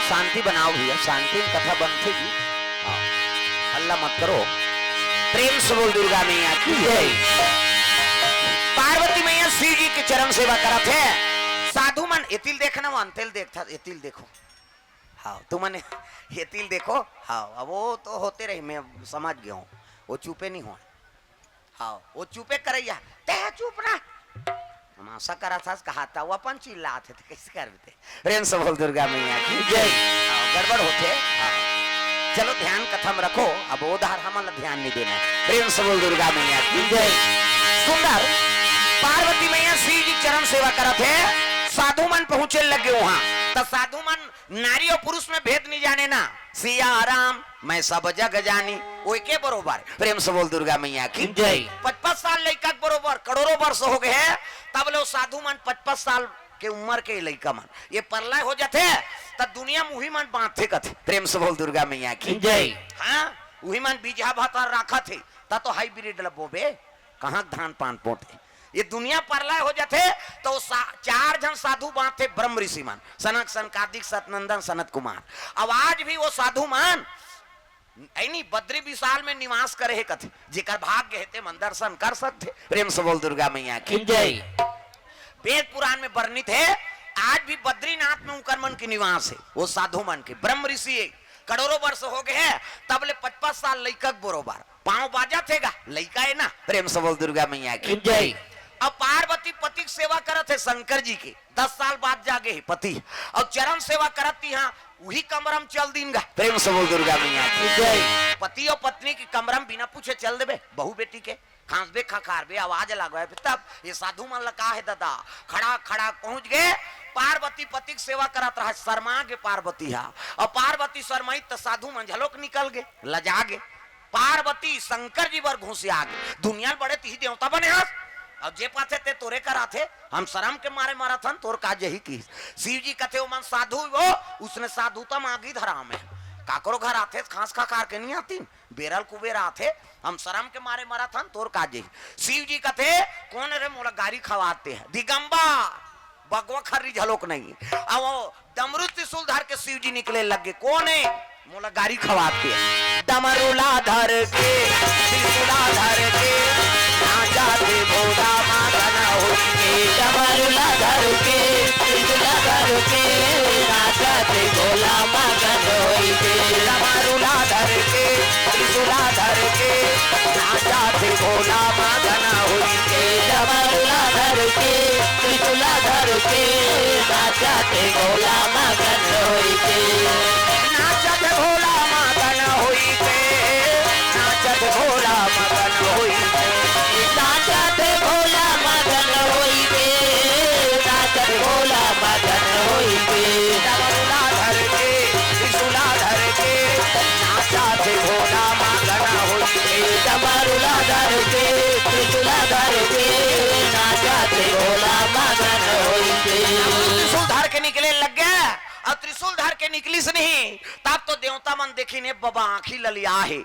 शांति बनाओ भैया, शांति में कथा बनती जी। हल्ला मत करो, प्रेम से बोल दुर्गा मैया की जय। पार्वती मैया शिव जी के चरण सेवा करा थे। साधु मन एतिल देखना, वो अंतिल देखता, एतिल देखो। हाँ तुमने एतिल देखो। हाँ अब वो तो होते रहे, मैं समझ गया हूँ, वो चुपे नहीं हुआ। हाँ वो चुपे करैया, ते चुप ना आशा करा था, कहा था वो अपन चिल्लाते थे, कैसे करते। प्रेम से बोल दुर्गा मैया की जय। गड़बड़ होते। चलो ध्यान कथा में रखो, अब वो धार हमारा ध्यान नहीं देना। प्रेम से बोल दुर्गा मैया की जय। सुंदर पार्वती मैया शिव जी चरण सेवा करा थे। साधु मन पहुंचे लगे वहां, तो साधु मन नारी और पुरुष में भेद नहीं जाने ना। सिया राम मैं सब जग जानी, वो के बरोबर। प्रेम से बोल दुर्गा मैया की जय। 55 साल लड़का बरोबर करोड़ों वर्ष हो गए हैं, तब लोग साधु मन 55 साल के उम्र के लड़का मन ये परलय हो जाते तब दुनिया मुही मन बांधे कथे। प्रेम से बोल दुर्गा मैया की जय। हाँ वही मन बीजा भातर रखा थे, ता तो हाईब्रिड लबोबे कहाँ धान पान पोते। ये दुनिया परलय हो जाते तो 4 जन साधु बांधे ब्रह्म ऋषि मान, सनक सनकादिक सतनंदन सनत कुमार। अब आज भी वो साधु मान ऐनी बद्री विशाल में निवास करे है कथे, जेकर भाग्य हेते मन दर्शन कर सकते। प्रेम से बोल दुर्गा मैया की जय। वेद पुराण में वर्णित है, आज भी बद्रीनाथ में उनकर मन की निवास है, वो साधु मन के ब्रह्म ऋषि है। करोड़ों वर्ष हो गए हैं, तब ले 55 साल लड़का बरोबर पांव बाजा थेगा लड़का है ना। प्रेम से बोल दुर्गा मैया की जय। अब पार्वती पति की सेवा करत है शंकर जी के, 10 साल बाद जागे है पति, और चरण सेवा करती हाँ वही कमरम चल दीनगा। प्रेम से बोल दुर्गा मैया की जय। पति और पत्नी की कमरम बिना पूछे चल देबे, बहू बेटी के खांसबे खखारबे आवाज लगवाए, तब ये साधु मन लगा है दादा खड़ा खड़ा पहुंच गए। पार्वती पति की सेवा करत रहा, शर्मा गे पार्वती हा, और पार्वती शर्माई तो साधु मन झलोक निकल गए, लजा गे। पार्वती शंकर जी बर घुसिया गए, दुनिया बड़े ती देवता बने हा, अब जे पाथे ते तोरे कराथे, हम शर्म के मारे मारा था तोर काज यही की। शिव जी कथे मन साधु वो उसने साधुता मांगी धरा में, काकरो घर आते खास खाकार के नहीं आती, बेरल कुबेर आते, हम शर्म के मारे मारा था तोर काज यही। शिव जी कथे कौन रे मोला गाड़ी खवाते हैं, दिगंबा बगवा खर्री झलोक नहीं। अब वो डमरू त्रिशूल धर के शिव जी निकले लगे, कौन है मोला गाड़ी खवाते हैं। डमरूला धर के त्रिशूला धर के जाते भोला मागना होइके, डमरूला धर के त्रिशूला धर के जाते भोला मागना होइके, डमरूला धर के त्रिशूला धर के जाते भोला मागना होइके, डमरूला धर के त्रिशूला धर के जाते भोला मागना होइके, नाचत भोला मागना होइके, नाचत भोला मागना होइके, नाचत भोला मगन होइके, नाचत भोला मगन होइके, डमरूला धर के त्रिशूला धर के नाचत भोला मगन होइके, डमरूला धर के त्रिशूला धर के नाचत भोला मगन होइके। त्रिशूल धर के निकले लग गया, और त्रिशूल धर के निकली से नहीं, तब तो देवता मन देखी ने बाबा आंखी ललिया है,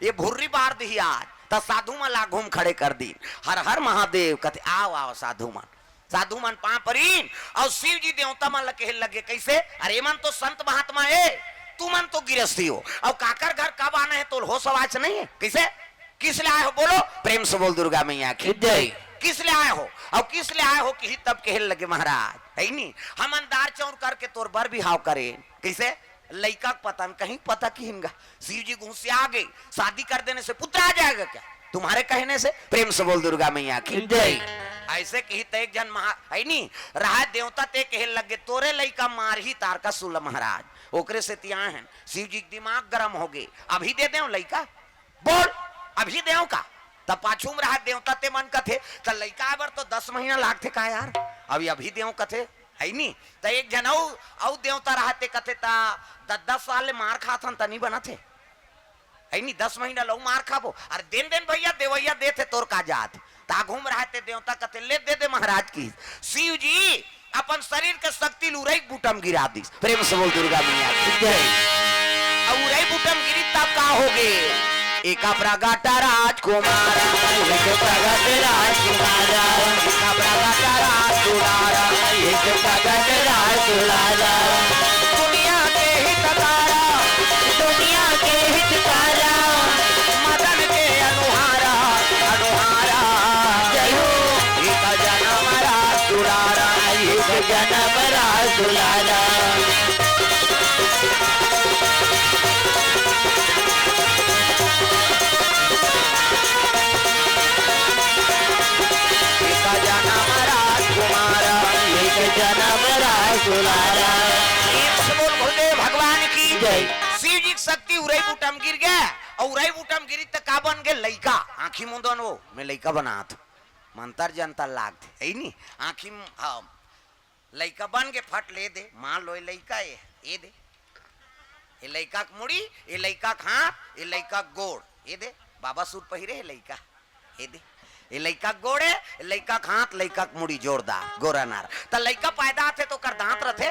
ये भुर्री बार दी आज तो साधु मन ला घूम खड़े कर दी। हर हर महादेव कथे आओ आओ साधु मन पा परीन, और शिव जी देवता मन लगे लगे कैसे, अरे मन तो संत महात्मा है, तू मन तो गिरस्ती हो, और काकर घर कब आना है तो हो सवाच नहीं है, कैसे किस लिए आए हो बोलो। प्रेम से बोल दुर्गा मैया की जय। किस लिए आए हो, और किस लिए आए हो कि तब कहल लगे महाराज है नी हम अंदार चौर करके तोर बर भी हाव करे, कैसे लड़का पता कहीं पता की हिंगा। शिव जी घुसिया आ गए, शादी कर देने से पुत्र आ जाएगा क्या तुम्हारे कहने से। प्रेम से बोल दुर्गा मैया की जय। ऐसे कही ते एक जन महा है नी रहा देवता ते कहे लगे तोरे लड़का मार ही तार का सुल महाराज, ओकरे से तिया है। शिव जी दिमाग गर्म हो गए, अभी दे दे लड़का, बोल अभी देव का। तब पाछू में रहा देवता ते मन कथे तो लड़का आबर तो 10 महीना लागते का यार, अभी देव कथे है नी। तो एक जन औ देवता रहते कथे ता 10 साल ले मार खाथन तनी बना थे है नी, 10 महीना लो मार खाबो, अरे दिन भैया देवैया देते तोर का जात ता घूम रहते देवता कथे ले दे दे महाराज की। शिव जी अपन शरीर के शक्ति उरई बूटम गिरा दी। प्रेम से बोल दुर्गा मैया की जय। उरई बूटम गिरी तब का हो गए, एक प्रगट राजकुमार, एक प्रगट राजकुमार, एक प्रगट राजकुमार, एक प्रगट राजकुमार, दुनिया के एक जन्म रास दुलारा। एक जन्म राजकुमारा, एक जन्म रास दुलारा। बोल भोले भगवान की जय। शिव जी की शक्ति उरई बूटम गिर गया और उरई बूटम गिरी तो का बन गए लइका आंखी मुंदन वो मैं लइका बनात मंतर जनता लाग थे है नी आंखी हाँ लइका बन के फट ले दे मान लो लइका ये दे ये लइका के मुड़ी ये लइका के हाथ ये लइका के गोड़ ये दे बाबा सूट पहिरे है लइका ये दे ये लइका के गोड़ है लइका के हाथ लइका के मुड़ी जोरदार गोरा नार तो लइका पैदा थे तो कर दांत रथे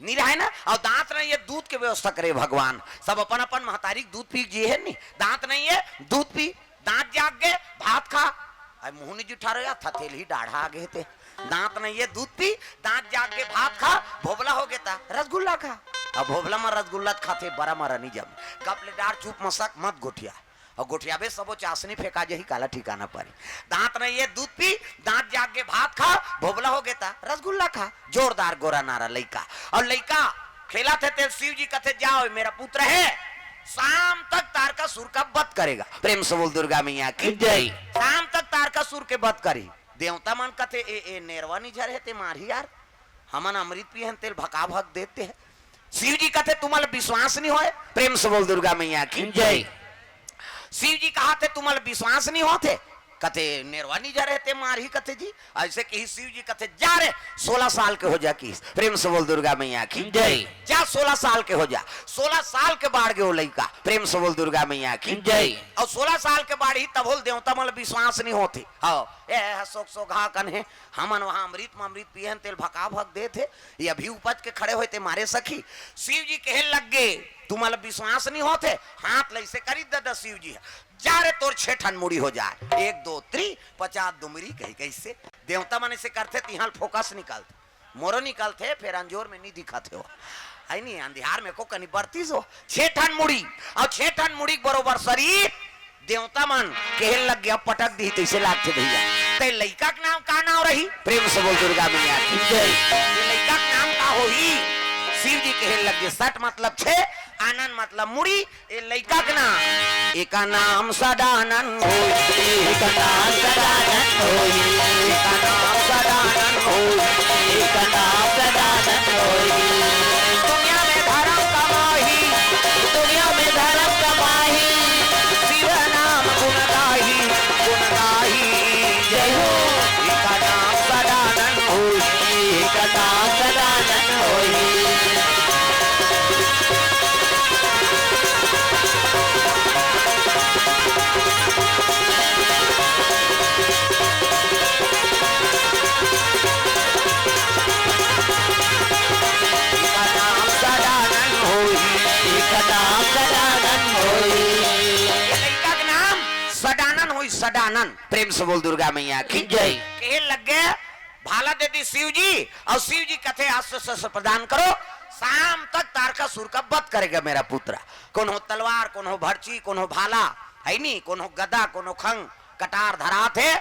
नहीं रहे ना और दांत नहीं है दूध के व्यवस्था करे भगवान सब अपन अपन महतारी दूध पी जी है नहीं दांत नहीं है दूध पी दांत जाग गए भात खा मुंह नहीं जुठा रहा था तेल ही डाढ़ा आ गए थे दांत नहीं है दूध पी दांत जाग के भात खा भोबला हो गया था रसगुल्ला खा अब भोबला में रसगुल्ला खाते बड़ा मारा नहीं जम कपले डार चुप मसक मत गोठिया और गोठिया बे सबो चाशनी फेंका जही काला ठिकाना पड़े दांत नहीं है दूध पी दांत जाग के भात खा भोबला हो गया था रसगुल्ला खा जोरदार गोरा नारा लइका और लइका खेला थे शिव जी कहते जाओ मेरा पुत्र है शाम तक तारकासुर का वध करेगा प्रेम से बोल दुर्गा मैया की जय। शाम तक तारकासुर के वध करी देवता मन कहते ए नेरवा नहीं झरे ते मारी यार हमन अमृत पियन तेल भका भक देते हैं शिव जी कहते तुम्हारा विश्वास नहीं होए प्रेम से बोल दुर्गा मैया की जय। शिव जी कहा थे तुम्हारा विश्वास नहीं होते कथे निर्वाणी जा रहे थे मार ही कथे जी ऐसे कि शिव जी कथे जा रहे 16 साल के हो जा की प्रेम से बोल दुर्गा मैया की जय। जा 16 साल के हो जा 16 साल के बाढ़ गए लइका प्रेम से बोल दुर्गा मैया की जय। और 16 साल के बाढ़ ही तब बोल देवता मल विश्वास नहीं होते हाँ ए सोख सोघा कन्हे हमन वहां अमृत पियन तेल भका भक दे थे ये अभी उपज के खड़े हुए थे मारे सखी शिव जी कहे लग गए तुम्हारा विश्वास नहीं होते हाथ लैसे करी दादा शिव जी जा रे तोर 6 ठन मुड़ी हो जाए 1 2 3 50 दुमरी कही कैसे देवता मन से करते तिहाल फोकस निकालते मोरो निकालते फिर अंजोर में नहीं दिखाते हो है नहीं अंधियार में को कनी बढ़ती हो 6 ठन मुड़ी और 6 ठन मुड़ी बरोबर शरीर देवता मन कहन लग गया पटक दी तैसे लागते भैया ते लइका के नाम का नाम रही प्रेम से बोल दुर्गा मैया की जय ये लइका के नाम का होई शिव जी कहन लग गए 60 मतलब 6 आनंद मतलब मुड़ी ए लइका के नाम एक नाम सदानंद होई एक नाम सदानंद होई एक नाम सदानंद होई एक नाम सदानंद होई दुनिया में धर्म कमाही दुनिया में धर्म कमाही शिव नाम गुण गाही जय हो एक नाम सदानंद होई एक नाम सदानंद होई सदानंद प्रेम से बोल दुर्गा मैया की जय। कहे लग गए भाला दे दी शिव जी और शिव जी कथे आश्वासन प्रदान करो शाम तक तारकासुर का वध करेगा मेरा पुत्र कौन हो तलवार कौन हो भर्ची कौन हो भाला है नी कौन हो गदा कौन हो खंग कटार धरा थे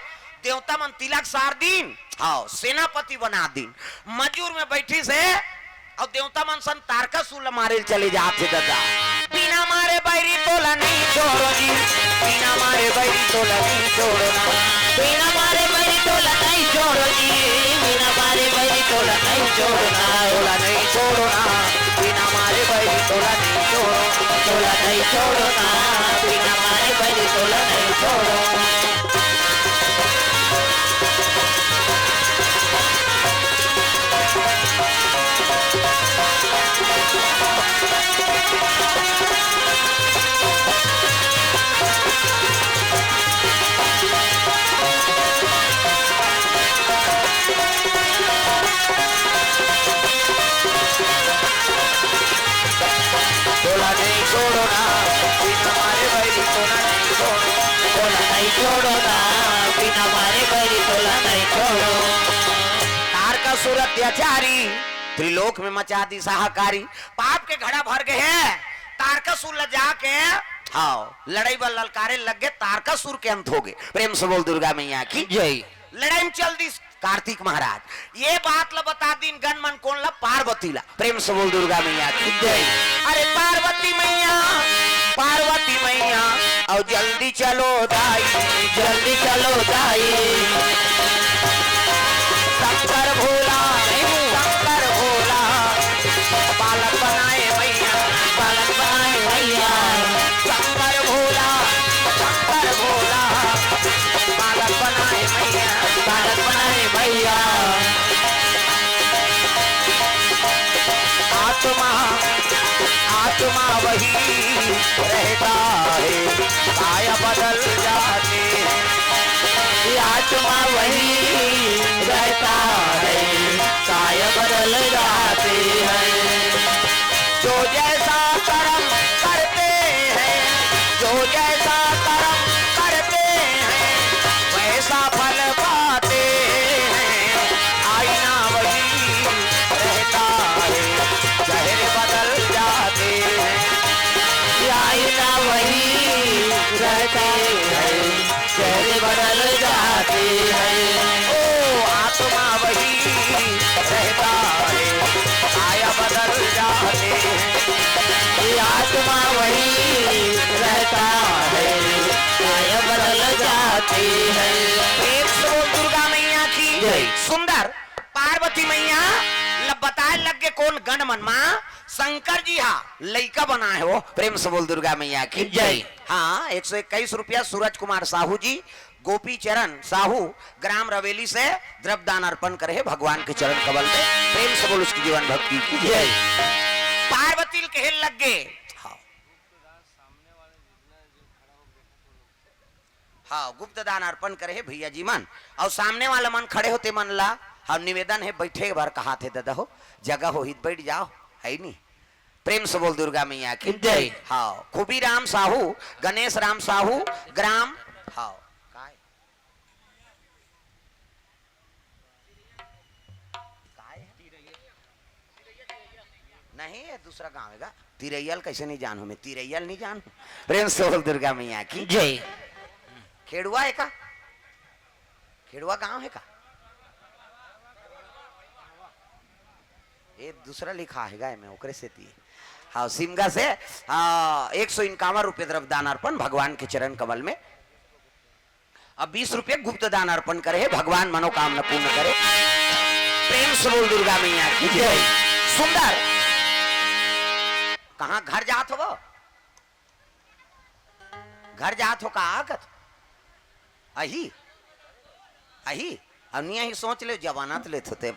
देवता मन तिलक सार दिन हाँ सेनापति बना दिन मजूर में बैठी से और देवता मन सन तारकासुर मारे चले जाते दादा बिना मारे बैरी तोला नहीं छोड़ो जी बिना मारे बैरी तोला नहीं छोड़ना बिना मारे बैरी तोला नहीं छोड़ो जी बिना मारे बैरी तोला नहीं छोड़ना तोला नहीं छोड़ना बिना मारे बैरी तोला नहीं छोड़ो तोला नहीं छोड़ना बिना मारे बैरी तोला नहीं छोड़ो तोला नहीं छोड़ना बिना मारे बैरी तोला नहीं छोड़ो तोला नहीं छोड़ना बिना मारे बैरी तोला नहीं छोड़ो तारकासुर अत्याचारी त्रिलोक में मचा दी साहकारी पाप के घड़ा भर गए हैं तारकासुर ल जाके हाँ लड़ाई बल ललकारे लग गए तारकासुर के अंत हो गए प्रेम से बोल दुर्गा मैया की जय। लड़ाई में चल दी कार्तिक महाराज ये बात ला बता दिन गण मन कौन ला पार्वती ला प्रेम से बोल दुर्गा मैया की जय। अरे पार्वती मैया और जल्दी चलो दाई जल्दी चलो दाई शंकर भोला बालक बनाए मैया बालक बनाए भैया शंकर भोला बालक बनाए मैया बालक बनाए भैया आत्मा वही रहता है काया बदल जाते हैं आत्मा वही रहता है काय बदल जाते हैं जो जैसा कर्म करते हैं वैसा फल पाते हैं आईना वही रहता है चेहरे बदल जाते हैं आईना वही रहते हैं चेहरे बदल जाते हैं ओ आत्मा वही रहता है काया बदल जाते हैं आत्मा वही रहता है काय बदल जाते हैं प्रेम से बोल दुर्गा मैया की जय। सुंदर पार्वती मैया बताए लग के कौन गण मन माँ शंकर जी हाँ लइका बनाए हो प्रेम से बोल दुर्गा मैया की जय। हाँ 121 रुपया सूरज कुमार साहू जी गोपी चरण साहू ग्राम रवेली से द्रव्य दान अर्पण करे भगवान के चरण कमल में प्रेम से बोल उसकी जीवन भक्ति की जय। पार्वती कहे लग गए हाँ गुप्त दान अर्पण करे भैया जी मन और सामने वाला मन खड़े होते मन ला हम निवेदन है बैठे बार कहा थे दादा हो जगह हो हित बैठ जाओ है नहीं प्रेम से बोल दुर्गा मैया की जय। हाँ खूबी राम साहू गणेश राम साहू ग्राम हाँ नहीं है दूसरा गांव है तिरैयल कैसे नहीं जानू मैं तिरैयल नहीं जानू प्रेम से बोल दुर्गा मैया की जय। खेड़ुआ है का खेड़ुआ गांव है का ये दूसरा लिखा है मैं ओकरे से ती हाँ सिमगा से 151 रुपये द्रव्य दान अर्पण भगवान के चरण कमल में अब 20 रुपये गुप्त दान अर्पण करे भगवान मनोकामना पूर्ण करे प्रेम से बोल दुर्गा मैया की जय। सुंदर कहाँ घर जात हो घर जात हो कहा आगत अही अनिया ही सोच ले जवानत लेते होते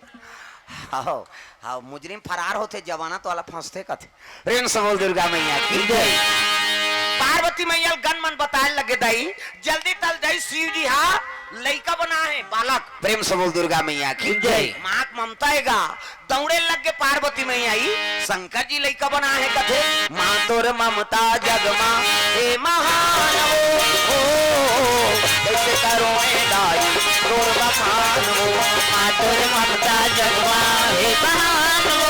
हाँ हाँ मुजरिम फरार होते जवानत वाला फंसते कथे प्रेम से बोल दुर्गा मैया की जय। पार्वती मैया गन मन बताए लगे दाई जल्दी तल जाई शिव जी हाँ लइका बना है बालक प्रेम से बोल दुर्गा मैया की जय। माँ ममता हैगा दौड़े लग के पार्वती मैया ही शंकर जी लइका बना है कथे माँ तोर ममता जगमा हे महान हो कैसे करो दाई तोर बखान हो मातुर ममता जगवा हे महान हो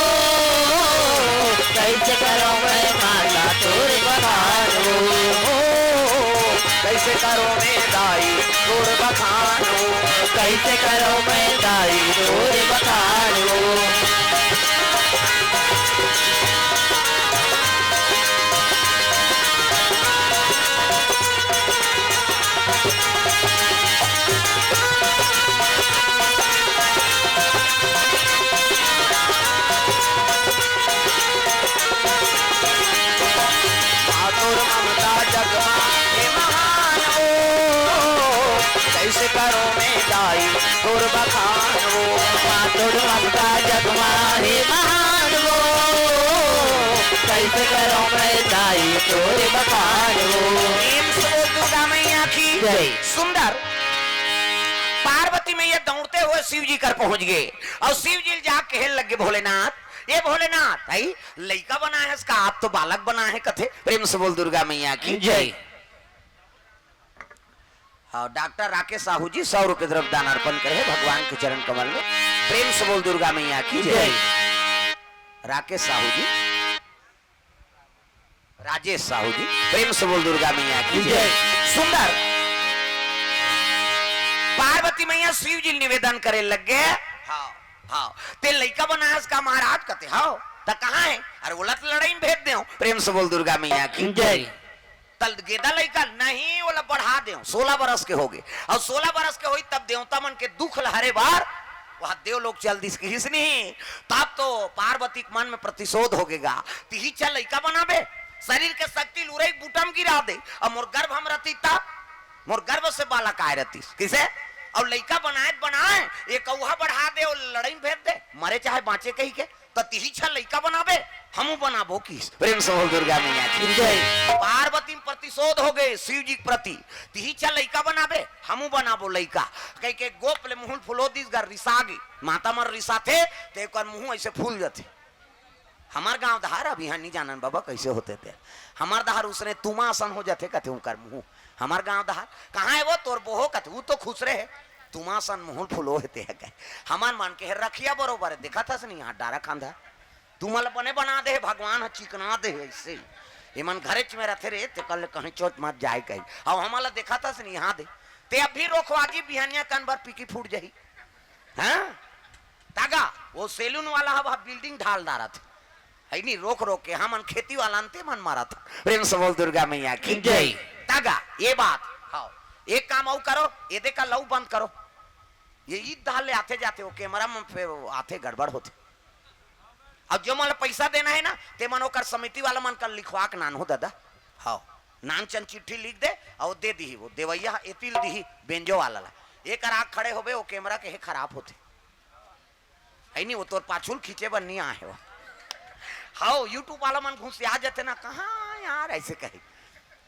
कैसे करो मैं माता तोर बखान हो कैसे करो मैं दाई तोर बखान हो कैसे करो मैं दाई तोर बखान हो तोर ममता जगमा हे महान हो कैसे करो मैं दाई तोर बखान हो मातुर ममता जगवा हे महान हो कैसे करो मैं दाई तोर बखान हो प्रेम से बोल दुर्गा मैया की जय। सुंदर पार्वती मैया दौड़ते हुए शिव जी कर पहुंच गए और शिव जी जाके कहने लगे भोलेनाथ ये भोलेनाथ भाई लइका बना है इसका आप तो बालक बना है कथे प्रेम से बोल दुर्गा मैया की जय। हाँ डॉक्टर राकेश साहू जी 100 रुपए द्रव्य दान अर्पण करे भगवान के चरण कमल में प्रेम से बोल दुर्गा मैया की जय। राकेश साहू जी राजेश साहू जी प्रेम से बोल दुर्गा मैया की जय। सुंदर पार्वती पार्वती मैया शिव जी निवेदन करे लग गए। हाँ हाँ ते लड़का बनाया का महाराज कहते हाँ तो कहाँ है? अरे बोला तो लड़ाई में भेज दे। प्रेम से बोल दुर्गा मैया की जय। तल गेदा लड़का नहीं बोला बढ़ा दे 16 बरस के हो गए और 16 बरस के हुई तब देवता मन के दुख लहरे बार वहां देव लोग चल दिस नहीं तब तो पार्वती के मन में प्रतिशोध हो गएगा। तिही चल लड़का बनाबे शरीर के शक्ति लुरई बूटम गिरा दे और मोर गर्भ हम रहती तब मोर गर्भ से बालक आए रहती किसे और लड़का बनाए एक कौहा बढ़ा दे और लड़ाई में भेज दे मरे चाहे बाँचे कही के तो तिही छल लड़का बनाबे हमू बनाबो किस। प्रेम से बोल दुर्गा मैया की जय। पार्वती में प्रतिशोध हो गए शिव जी के प्रति तिही छल लड़का बनाबे हमू बनाबो लड़का कह के गोप ले मुंह फुलो दिस गर रिसागे माता मर रिसा थे ते कर मुंह ऐसे फूल जाते। हमार गांव दहार अभी यहाँ नहीं जानन बाबा कैसे होते थे हमार दहार उसने तुमा आसन हो जाते कहते कर मुंह हमार गांव दहार कहाँ है वो तोर बोहो कहते वो तो खुश रहे तुमासन मुंह फुलो होते है कहे हमार मान के रखिया बरोबर है देखा था नहीं यहाँ डारा खांधा तुमल बने बना दे भगवान चिकना दे ऐसे इमन घरे में रहते रे ते कल कहीं चोट मत जाए कहीं और हमारा देखा था नहीं यहाँ दे ते अब भी रोकवागी बिहानिया कान बार पीकी फूट जाही हाँ तागा वो सैलून वाला हवा बिल्डिंग ढाल डारा थे है नहीं रोक रोक के हमन खेती वाला अंते मन मारा था। प्रेम से बोल दुर्गा मैया की जय। तागा ये बात हाँ एक काम और करो ये देखा लव बंद करो ये ईद डाल ले आते जाते हो कैमरा में फिर आते गड़बड़ होते अब जो मन पैसा देना है ना ते मन कर समिति वाला मन कर लिखवा के नान हो दादा हाँ नान चंद चिट्ठी लिख दे और दे दी वो देवैया एतिल दी बेंजो वाला ला एक आग खड़े हो वो कैमरा के खराब होते है नहीं वो तो पाछुल खींचे बन नहीं आए हो हाँ यूट्यूब वाला मन घुस आ जाते ना कहाँ यार ऐसे कहे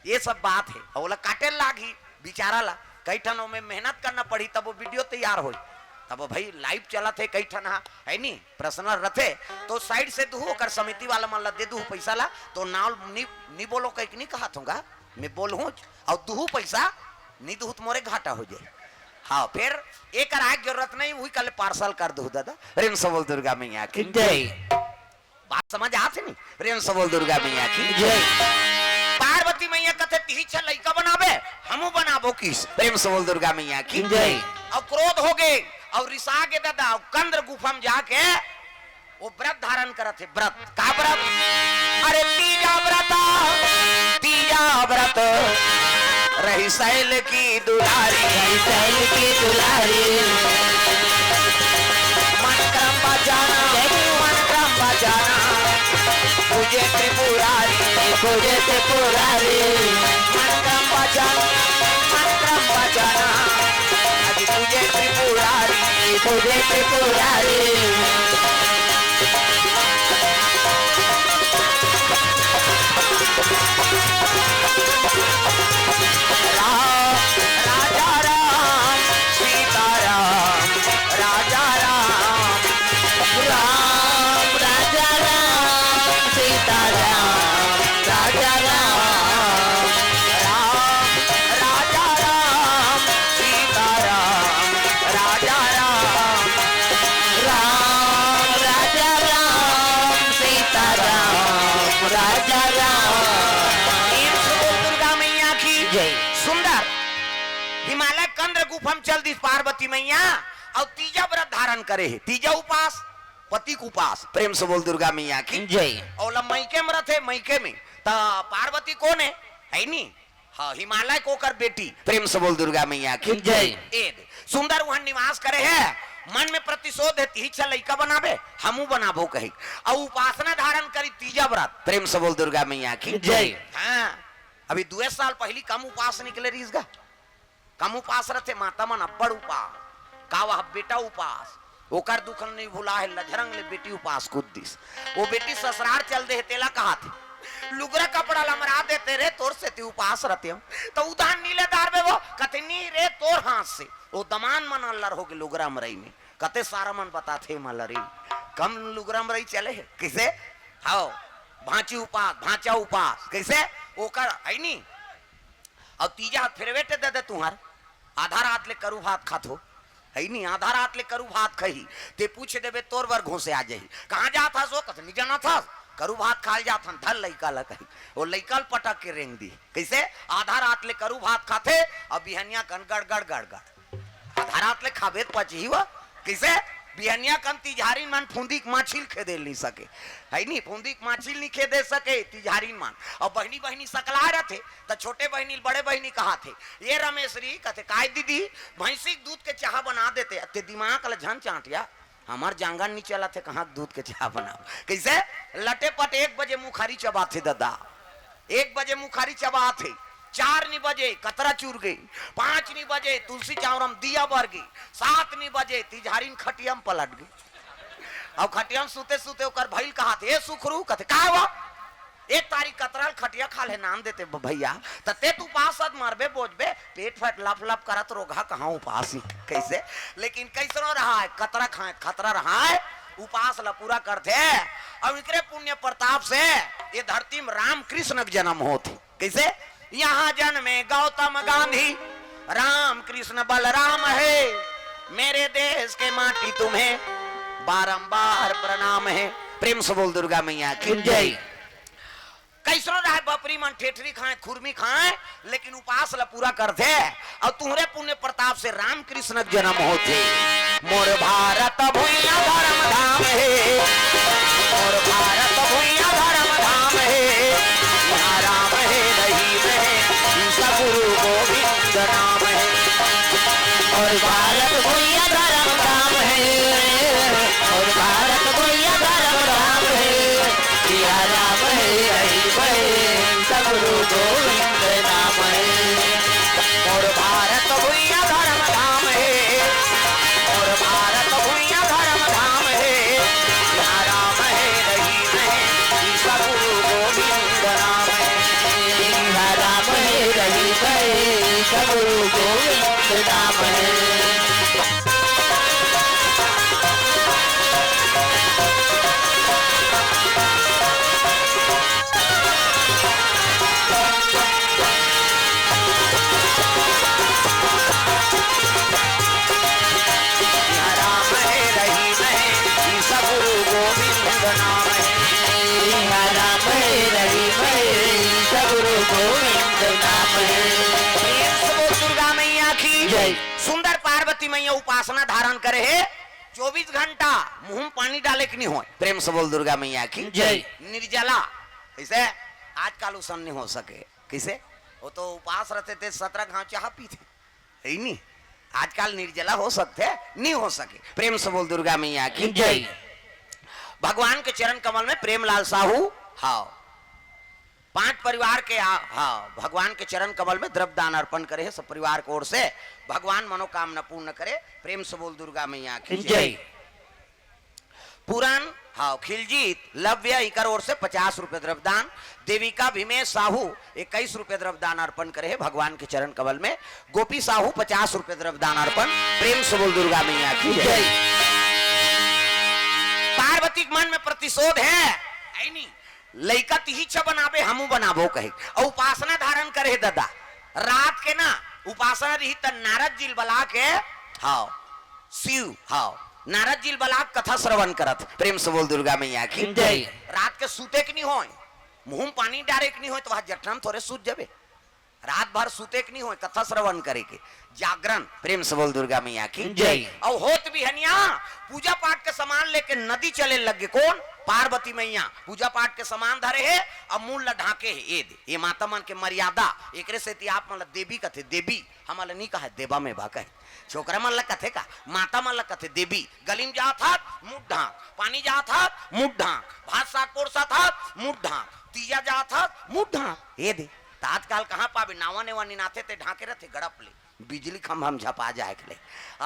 ये सब बात है और बोला काटे लागी बेचारा ला कई ठनों में मेहनत करना पड़ी तब वो वीडियो तैयार हो तब वो भाई लाइव चला थे कई ठन है नहीं पर्सनल रथे तो साइड से दूह कर समिति वाला मन ला दे दूह पैसा ला तो नाल नहीं बोलो कहीं नहीं कहा थूंगा मैं बोलूँ और दूह पैसा नहीं दूह मोरे घाटा हो जाए। हाँ फिर एक आग जरूरत नहीं वही कल पार्सल कर दू दादा। प्रेम से बोल दुर्गा मैया की जय। बात समझ आते नहीं? प्रेम से बोल दुर्गा मैया की जय। पार्वती मैया कहते तिही छल लइका बनाबे हमू बनाबो किस। प्रेम से बोल दुर्गा मैया की जय। और क्रोध हो गए और रिसा के दादा कंद्र गुफा में जाके वो व्रत धारण करते व्रत का व्रत अरे तीजा व्रत रही शैल की दुलारी मन क्रम बजाना तुझे त्रिपुरारी मन क्रम बजाना अभी तुझे त्रिपुरारी राजा राम सीता राम राजा राम राजा राम सीता राम राजा राम राजा राम सीता राम राजा राम राजा राम सीता राम राजा राम। दुर्गा मैया की जय। सुंदर हिमालय कंद्र गुफा में चल दी पार्वती मैया और तीजा व्रत धारण करे है तीजा उपास पति को उपास। प्रेम से बोल दुर्गा मैया की जय। और मैके में रथे मैके में तो पार्वती कौन है नहीं हाँ हिमालय को कर बेटी। प्रेम से बोल दुर्गा मैया की जय। सुंदर वहां निवास करे है मन में प्रतिशोध है तीही छल लइका बनाबे हमू बनाबो कही और उपासना धारण करी तीजा व्रत। प्रेम से बोल दुर्गा मैया की जय। हाँ अभी 2 साल पहली कम उपास निकले रही इसका कम उपास रहते माता मन अब्बड़ उपास का वह बेटा उपास ओकर दुख नहीं भुला है लजरंग ले बेटी उपास कुद्दिस वो बेटी ससुराल चल दे तेला कहा थे लुगरा कपड़ा लमरा देते रे तोर से ती उपास रहते हो तो उदाहरण नीले दार में वो कतनी रे तोर हाथ से वो दमान मन अल्लर हो के लुगरा मरई में कते सारा मन बताते मलरी कम लुगरा मरई चले है किसे हाओ भांची उपास भांचा उपास कैसे ओकर है नी और तीजा हाथ फिर बेटे दे तुम्हार आधा रात ले करू भात खातो है नी आधा रात ले करू भात खही ते पूछ देबे तोर वर घोसे आ जाही कहां जात हस वो कत नहीं जाना था करू भात खाल जात हन धल लइका ला कही वो लइका पटक के रेंग दी कैसे आधा रात ले करू भात खाते और बिहनिया कन गड़ गड़ गड़ गड़ आधा रात ले खाबेत पची हुआ कैसे बिहनिया कम तिजहारी मान फूंदी माछिल खेदे नहीं सके है नहीं फूंदी माछिल नहीं खेदे सके तिजहारी मान और बहनी बहनी सकला रहे थे तो छोटे बहनी बड़े बहनी कहा थे ये रमेशरी कहते काय दीदी भैंसी दूध के चाह बना देते अते दिमाग ल झन चाटिया हमार जांगन नहीं चला थे कहाँ दूध के चाह बनाओ कैसे लटे पट 1 बजे मुखारी चबा थे दादा 1 बजे मुखारी चबा थे 4 नहीं बजे कतरा चूर गई 5 नहीं बजे तुलसी चावरम दिया बर गई 7 नहीं बजे तिजहारीन खटियम पलट गई अब खटियम सूते सूते ओकर भइल कहा थे सुखरू कहते का हुआ 1 तारीख कतराल खटिया खा ले नाम देते भैया तते तू उपास मरबे बोझबे पेट फट लप लप करत रोगा कहाँ उपास कैसे लेकिन कैसनो रहा है कतरा खाए खतरा रहा है उपास ला पूरा करते और इतने पुण्य प्रताप से ये धरती में राम कृष्ण जन्म होती कैसे यहाँ जन्मे गौतम गांधी राम कृष्ण बलराम है मेरे देश के माटी तुम्हें बारंबार प्रणाम है प्रेम से बोल दुर्गा मैया की जय कैसो रहा बपरी मन ठेठरी खाए खुरमी खाए लेकिन उपास ला पूरा करते और तुम्हारे पुण्य प्रताप से राम कृष्ण जन्म होते मोर भारत भूइया धर्म धाम है मोर भारत भूइया धर्म धाम है यहाँ राम है रहीम है सगुरु गोविंद नाम है और भारत भैया धर्म धाम है और भारत भैया धर्म धाम है सिया राम है रहीम है सगुरु गोविंद नाम है और भारत भूइया धर्म धाम है और भारत भूइया धर्म धाम है यहाँ राम है रहीम है सगुरु गोविंद नाम है सिया राम है रहीम है सगुरु गोविंद नाम है यहाँ राम है रहीम है सगुरु गोविंद नाम है सिया राम है रहीम है सगुरु गोविंद नाम है दुर्गा मैया की जय। सुंदर पार्वती मैया उपासना धारण करे है 24 घंटा मुंह में पानी डाले कि नहीं हो प्रेम से बोल दुर्गा मैया की जय। निर्जला कैसे आजकल उसन नहीं हो सके कैसे वो तो उपास रहते थे 17 घाव चाह पीते है नहीं आजकल निर्जला हो सकते नहीं हो सके प्रेम से बोल दुर्गा मैया की जय। भगवान के चरण कमल में प्रेमलाल साहू हाँ 5 परिवार के हाँ भगवान के चरण कमल में द्रव्य दान अर्पण करे है सब परिवार की ओर से भगवान मनोकामना पूर्ण करे प्रेम से बोल दुर्गा मैया की जय। पुराण हाँ खिलजीत लव्य इकर ओर से 50 रुपए द्रव्य दान देविका भीमेश साहू 21 रुपए द्रव्य दान अर्पण करे है भगवान के चरण कमल में गोपी साहू 50 रुपए द्रव्य दान अर्पण प्रेम से बोल दुर्गा मैया की जय। पार्वती के मन में प्रतिशोध है नहीं लइका तिहिचा बनाबे हमू बनाबो कहे और उपासना धारण करे दादा रात के ना उपासना रही त नारद जी बला के हाँ शिव हाँ नारद जी बला कथा श्रवण करत प्रेम से बोल दुर्गा मैया की जय। रात के सूते के नहीं होए मुंह में पानी डारे के नहीं होए तो वहां जठरम थोड़े सूत जाबे रात भर सूते के नहीं होए कथा श्रवण करे के जागरण प्रेम से बोल दुर्गा मैया की जय। और होत भी हनिया पूजा पाठ के सामान लेके नदी चले लगे कौन पार्वती मैया पूजा पाठ के सामान धरे है और मूल ढाके है ये माता मन के मर्यादा एकरे से आप मतलब देवी कथे देवी हम नहीं कहा देवा में बा कहे छोकरा मन कथे का माता मन कथे देवी गली में जात हाथ मुठ ढाक पानी जात हाथ मुठ ढाक भात साग पोरसा था मुठ ढाक तीजा जात हाथ मुठ ढाक ये दे आजकल कहाँ पावे नावा नेवा निनाथे ते ढाके रहते गड़प ले बिजली खंभा हम झपा जाए के ले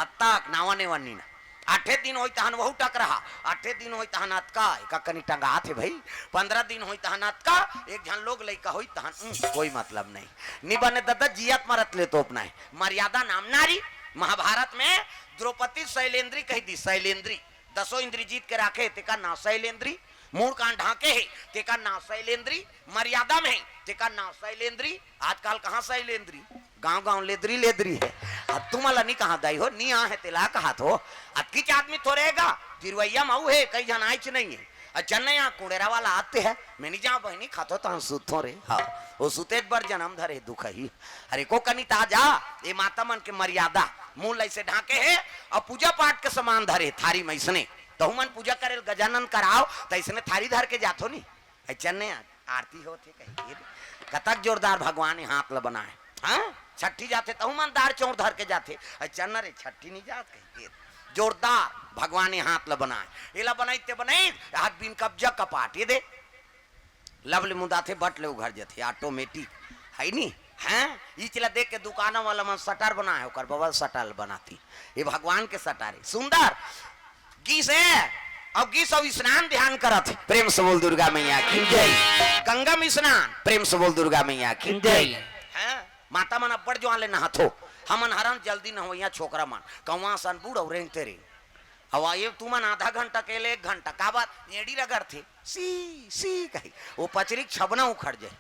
अतक नावा नेवा निना 8 दिन होई तहन वहु टक रहा 8 दिन होई तहन अतका का कनी टंगा थे भाई 15 दिन होई तहन अतका एक झन लोग लइका होई तहन कोई मतलब नहीं निबने दद्दा जियत मरत ले तो अपना है मर्यादा नाम नारी महाभारत में द्रौपदी शैलेंद्री कही दी शैलेंद्री 10 इंद्री जीत के राखे तेका ना शैलेंद्री मूड कान ढाके है तेका ना शैलेंद्री मर्यादा में है तेका ना शैलेंद्री आजकल कहाँ शैलेंद्री गांव गांव लेदरी लेदरी है अब तुम्हारा नहीं कहा दाई हो नहीं है तेला कहा तो अब किच आदमी थोड़ेगा तिरवैया माऊ है कई जन आइच नहीं है जन यहाँ कुड़ेरा वाला आते हैं मैं नहीं जहाँ बहनी खातो तो सुतो रे हाँ वो सुते बर जन्म धरे दुख ही अरे को कनी ताजा ये माता मन के मर्यादा मूल ऐसे ढाके है और पूजा पाठ के सामान धरे थारी में इसने तो मन पूजा करे गजानन कराओ तो इसने थारी धर के जातो नहीं चन्ने आरती होते कहीं कतक जोरदार भगवान हाथ ल बनाए हाँ छठी जाते तो मन दार चौर धर के जाते चन्ना रे छठी नहीं जात कहीं जोरदार भगवान हाथ ल बनाए ये ला बनाई बनाई हाथ बिन कब्जा कपाट ये दे लवले मुदा थे बट ले उघर जाते ऑटोमेटिक है नहीं हैं इचला देख के दुकानों वाला मन सटर बनाए होकर बबल सटल बनाती ये भगवान के सटारे सुंदर गीस है अब गीस अब स्नान ध्यान करत प्रेम से बोल दुर्गा मैया की जय गंगा में स्नान प्रेम से बोल दुर्गा मैया की जय हैं माता मन अब्बड़ जो आले नहाथो हमन हरन जल्दी न हो यहाँ छोकरा मन कौवा सन बूढ़ और रेंगते रे हवा ये तू मन आधा घंटा के लिए 1 घंटा का बात एड़ी रगड़ थे सी कही वो पचरी छबना उखड़ जाए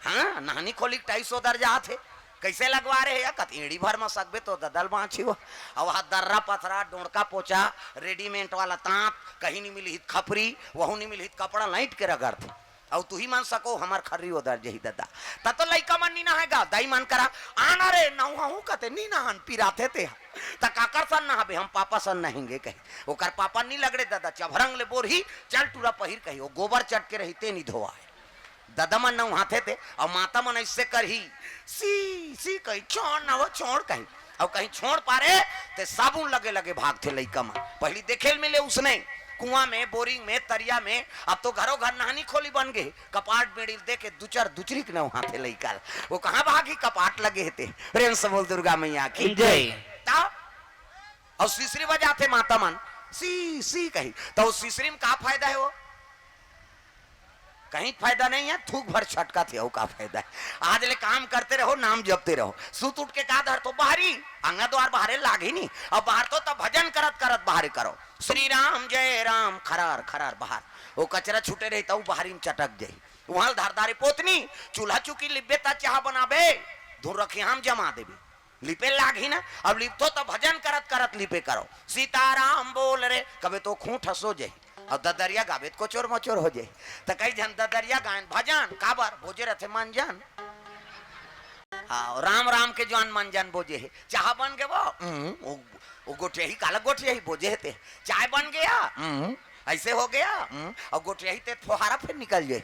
हाँ नहानी खोली 250 दर जा थे कैसे लगवा रहे या कत एड़ी भर में सकबे तो ददल बाँची हो अब हाथ दर्रा पथरा डोड़का पोचा रेडीमेड वाला तांत कहीं नहीं मिली हित खपरी वहू नहीं मिली हित कपड़ा लाइट के रगड़ थे और तू ही मान सको हमार खर्री उधर जही दादा तब तो लइका मन नहीं नहाएगा दाई मन करा आना रे नहू कहते नहीं नहान पिराते थे त काकर सन नहाबे हम पापा सन नहेंगे कही ओकर पापा नहीं लगड़े दादा चभरंग ले बोर ही चल टूरा पहिर कही वो गोबर चट के रहते नहीं धोआए दादा मन नहाते थे और माता मन ऐसे कर ही सी कही छोड़ ना वो छोड़ कही और कहीं छोड़ पा रहे ते साबुन लगे लगे भागते लइका मन पहली देखे मिले उसने कुआं में बोरिंग में तरिया में अब तो घरों घर नहानी खोली बन गए कपाट बेड़ी दे के दुचरी न वहां थे लइका वो कहां भागी कपाट लगे थे प्रेम से बोल दुर्गा मैया की जय और सीसरी बजाते माता मन सी कही तो सीसरी में का फायदा है वो कहीं फायदा नहीं है थूक भर छटका थे वो का फायदा है आज ले काम करते रहो नाम जपते रहो सुत उठ के का धर तो बाहरी अंगा द्वार बाहरे लाग ही नहीं अब बाहर तो तब भजन करत करत बाहर करो श्री राम जय राम खरार खरार बाहर वो कचरा छूटे रही तो बाहरी में चटक जाये वहां धारदारी पोतनी चूल्हा चुकी लिपे ता चाह बनाबे धूर रखी हम जमा देवी लिपे लाग ही ना अब लिपतो तो भजन करत करत लिपे करो सीताराम बोल रे कभी तो खूंट हसो जाये और ददरिया गावे को चोर मचोर हो जाए तो कई जन ददरिया गायन भजन काबर भोजे रथे मन जान हाँ राम राम के जवान मन जान बोझे है चाह बन गए वो गोठिया ही काला गोठिया ही बोझे थे चाय बन गया ऐसे हो गया और गोठिया ही ते फुहारा फिर निकल जाए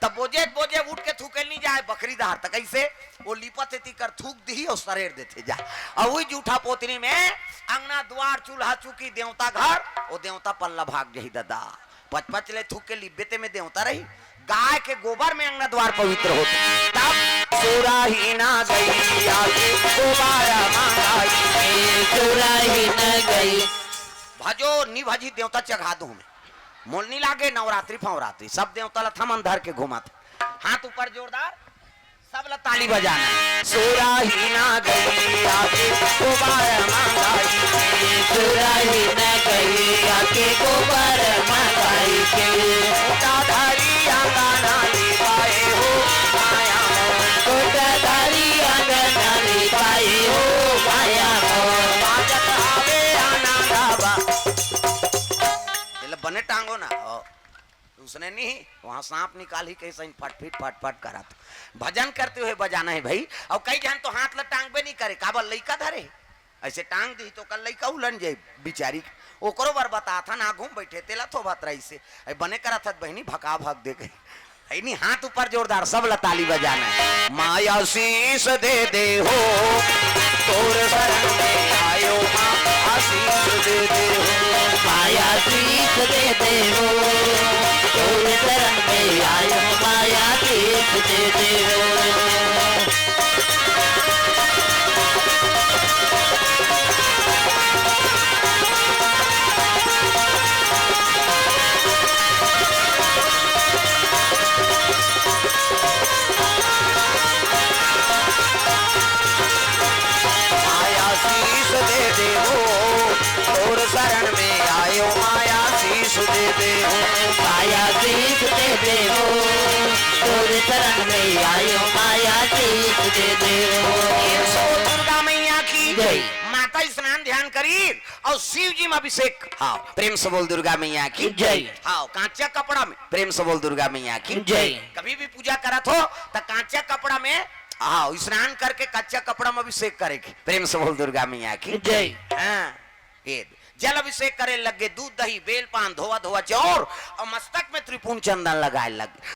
तब बोझे बोझे उठ के थूके नहीं जाए बकरी दार तक ऐसे वो लिपत कर थूक दी और सरेर देते जा और वही जूठा पोतनी में अंगना द्वार चूल्हा चुकी देवता घर वो देवता पल्ला भाग जही दादा पच ले थूक के लिब्बेते में देवता रही गाय के गोबर में अंगना द्वार पवित्र होते तब सोरा ही ना गई आगे दोबारा मांगाई चुरा ही न गई भजो नी भजी देवता चढ़ा दू में मोल नहीं लागे नवरात्रि फवरात्रि सब देवता ला थमन धर के घुमाते हाथ ऊपर जोरदार सब ला ताली बजाना सोरा ही ना गई आके गोबर मांगाई चुरा ही न गई आके गोबर मंगाई के धारी आंगना लिपाए हो माया कोटाधारी अंगना लिपाए हो माया मोर बाजत आवे आना गावा बने टांगो ना उसने नहीं वहां सांप निकाल ही कैसे फट फट करा था भजन करते हुए बजाना है भाई और कई जन तो हाथ ला टांग बे नहीं करे काबल लइका धरे ऐसे टांग दी तो कल लइका उलन जाए बिचारी ओकरो बार बता था ना घूम बैठे तेला तो बात रही से बने करा था बहनी भका भग दे गई नहीं हाथ ऊपर जोरदार सब ला ताली बजाना है माया शीश दे हो तोर शरण में आयो माँ शीश दे हो माया शीश दे हो तोर शरण में आयो माया शीश दे हो शरण में आयो माया शीश दे हो माया शीश दे हो तोर शरण में आयो माया शीश दे हो दुर्गा मैया की जय माता स्नान ध्यान करी और शिव जी में अभिषेक हाँ प्रेम से बोल दुर्गा मैया की जय हाँ कांचा कपड़ा में प्रेम से बोल दुर्गा मैया की जय कभी भी पूजा करत हो तो कांचा कपड़ा में हाँ स्नान करके कच्चा कपड़ा में अभिषेक करेगी। प्रेम से बोल दुर्गा मैया की जय। हाँ ये जल अभिषेक करे लगे, दूध दही बेल पान धोवा धोवा चौर और मस्तक में त्रिपुण चंदन लगाए लगे।